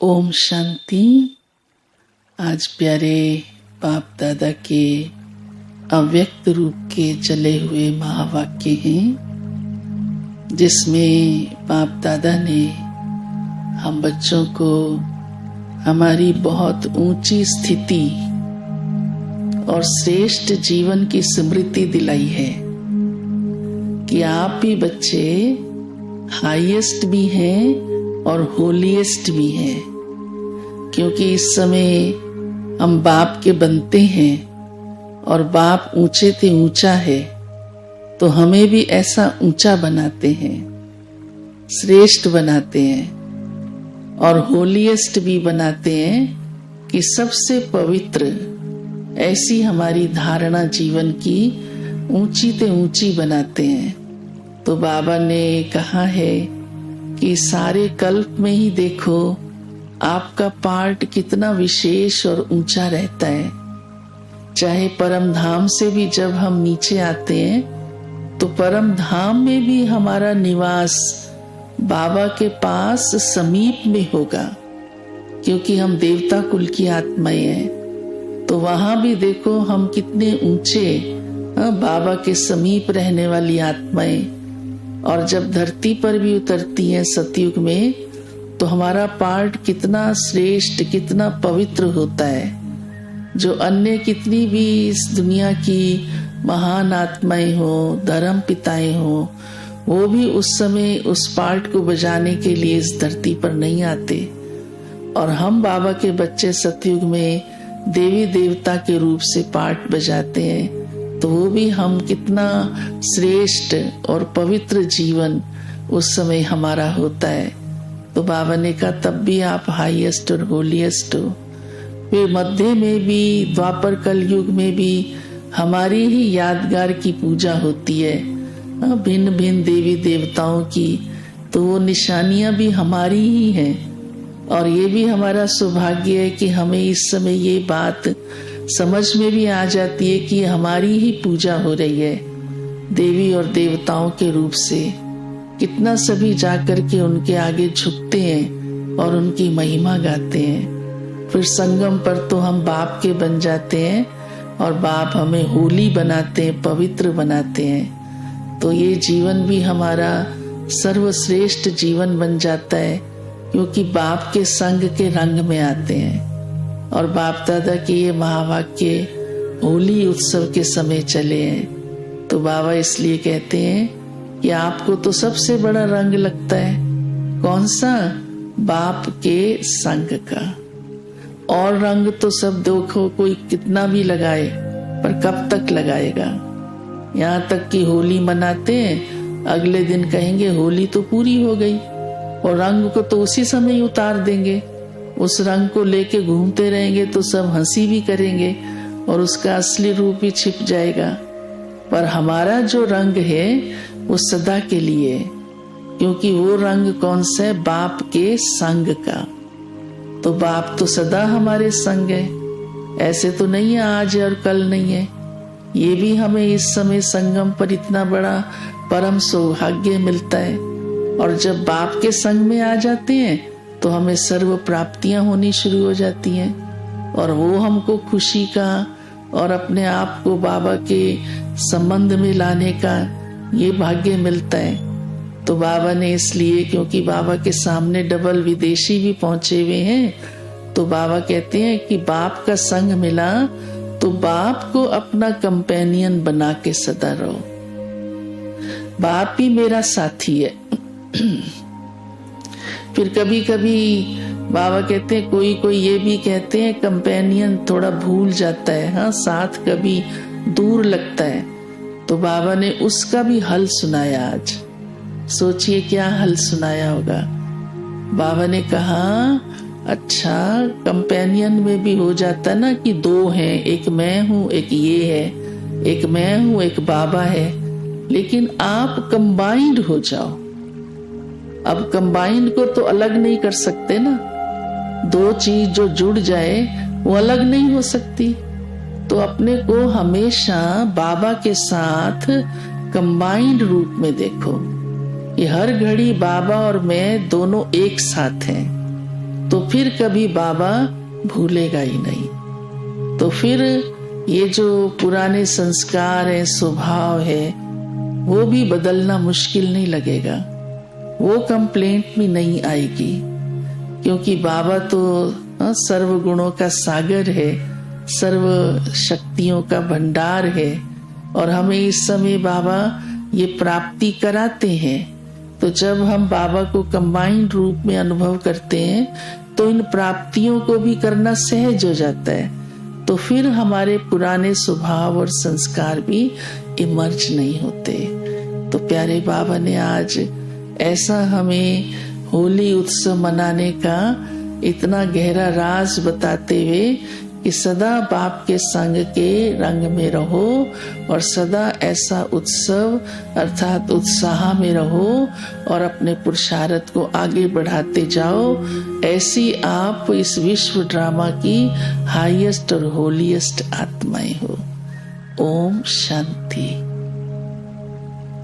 ओम शांति। आज प्यारे बाप दादा के अव्यक्त रूप के चले हुए महावाक्य हैं, जिसमें बाप दादा ने हम बच्चों को हमारी बहुत ऊंची स्थिति और श्रेष्ठ जीवन की स्मृति दिलाई है कि आप ही बच्चे हाईएस्ट भी हैं और होलीएस्ट भी हैं, क्योंकि इस समय हम बाप के बनते हैं और बाप ऊंचे से ऊंचा है, तो हमें भी ऐसा ऊंचा बनाते हैं, श्रेष्ठ बनाते हैं और होलीएस्ट भी बनाते हैं कि सबसे पवित्र। ऐसी हमारी धारणा जीवन की ऊंची से ऊंची बनाते हैं। तो बाबा ने कहा है कि सारे कल्प में ही देखो आपका पार्ट कितना विशेष और ऊंचा रहता है। चाहे परम धाम से भी जब हम नीचे आते हैं तो परम धाम में भी हमारा निवास बाबा के पास समीप में होगा, क्योंकि हम देवता कुल की आत्माएं हैं। तो वहां भी देखो हम कितने ऊंचे बाबा के समीप रहने वाली आत्माएं। और जब धरती पर भी उतरती है सतयुग में, तो हमारा पार्ट कितना श्रेष्ठ, कितना पवित्र होता है। जो अन्य कितनी भी इस दुनिया की महान आत्माएं हो, धर्म पिताएं हो, वो भी उस समय उस पार्ट को बजाने के लिए इस धरती पर नहीं आते। और हम बाबा के बच्चे सतयुग में देवी देवता के रूप से पार्ट बजाते हैं, तो वो भी हम कितना श्रेष्ठ और पवित्र जीवन उस समय हमारा होता है। तो बाबा ने कहा तब भी आप हाईएस्ट और होलीएस्ट हो। फिर मध्य में भी, द्वापर कलयुग में भी हमारी ही यादगार की पूजा होती है, भिन्न भिन्न देवी देवताओं की। तो वो निशानियां भी हमारी ही हैं। और ये भी हमारा सौभाग्य है कि हमें इस समय ये बात समझ में भी आ जाती है कि हमारी ही पूजा हो रही है देवी और देवताओं के रूप से। कितना सभी जाकर के उनके आगे झुकते हैं और उनकी महिमा गाते हैं। फिर संगम पर तो हम बाप के बन जाते हैं और बाप हमें होली बनाते हैं, पवित्र बनाते हैं। तो ये जीवन भी हमारा सर्वश्रेष्ठ जीवन बन जाता है, क्योंकि बाप के संग के रंग में आते हैं। और बाप दादा के ये महावाक्य होली उत्सव के समय चले हैं। तो बाबा इसलिए कहते हैं कि आपको तो सबसे बड़ा रंग लगता है, कौन सा? बाप के संग का। और रंग तो सब देखो कोई कितना भी लगाए, पर कब तक लगाएगा। यहाँ तक कि होली मनाते हैं, अगले दिन कहेंगे होली तो पूरी हो गई, और रंग को तो उसी समय उतार देंगे। उस रंग को लेके घूमते रहेंगे तो सब हंसी भी करेंगे और उसका असली रूप ही छिप जाएगा। पर हमारा जो रंग है वो सदा के लिए, क्योंकि वो रंग कौन सा है? बाप के संग का। तो बाप तो सदा हमारे संग है, ऐसे तो नहीं है आज और कल नहीं है। ये भी हमें इस समय संगम पर इतना बड़ा परम सौभाग्य मिलता है। और जब बाप के संग में आ जाते हैं तो हमें सर्व प्राप्तियां होनी शुरू हो जाती हैं, और वो हमको खुशी का और अपने आप को बाबा के संबंध में लाने का ये भाग्य मिलता है। तो बाबा ने इसलिए, क्योंकि बाबा के सामने डबल विदेशी भी पहुंचे हुए हैं, तो बाबा कहते हैं कि बाप का संग मिला तो बाप को अपना कंपेनियन बना के सदा रहो। बाप ही मेरा साथी है। फिर कभी कभी बाबा कहते हैं, कोई कोई ये भी कहते हैं कंपेनियन थोड़ा भूल जाता है, हाँ, साथ कभी दूर लगता है। तो बाबा ने उसका भी हल सुनाया आज। सोचिए क्या हल सुनाया होगा। बाबा ने कहा, अच्छा कंपेनियन में भी हो जाता ना कि दो हैं, एक मैं हूं, एक ये है, एक मैं हूं, एक बाबा है, लेकिन आप कंबाइंड हो जाओ। अब कंबाइन को तो अलग नहीं कर सकते ना, दो चीज जो जुड़ जाए वो अलग नहीं हो सकती। तो अपने को हमेशा बाबा के साथ कंबाइंड रूप में देखो। ये हर घड़ी बाबा और मैं दोनों एक साथ हैं। तो फिर कभी बाबा भूलेगा ही नहीं। तो फिर ये जो पुराने संस्कार है, स्वभाव है, वो भी बदलना मुश्किल नहीं लगेगा, वो कंप्लेंट भी नहीं आएगी, क्योंकि बाबा तो सर्व गुणों का सागर है, सर्व शक्तियों का भंडार है, और हमें इस समय बाबा ये प्राप्ति कराते हैं। तो जब हम बाबा को कंबाइंड रूप में अनुभव करते हैं तो इन प्राप्तियों को भी करना सहज हो जाता है। तो फिर हमारे पुराने स्वभाव और संस्कार भी इमर्ज नहीं होते। तो प्यारे बाबा ने आज ऐसा हमें होली उत्सव मनाने का इतना गहरा राज बताते हुए कि सदा बाप के संग के रंग में रहो और सदा ऐसा उत्सव अर्थात उत्साह में रहो और अपने पुरुषार्थ को आगे बढ़ाते जाओ। ऐसी आप इस विश्व ड्रामा की हाईएस्ट और होलीएस्ट आत्माएं हो। ओम शांति।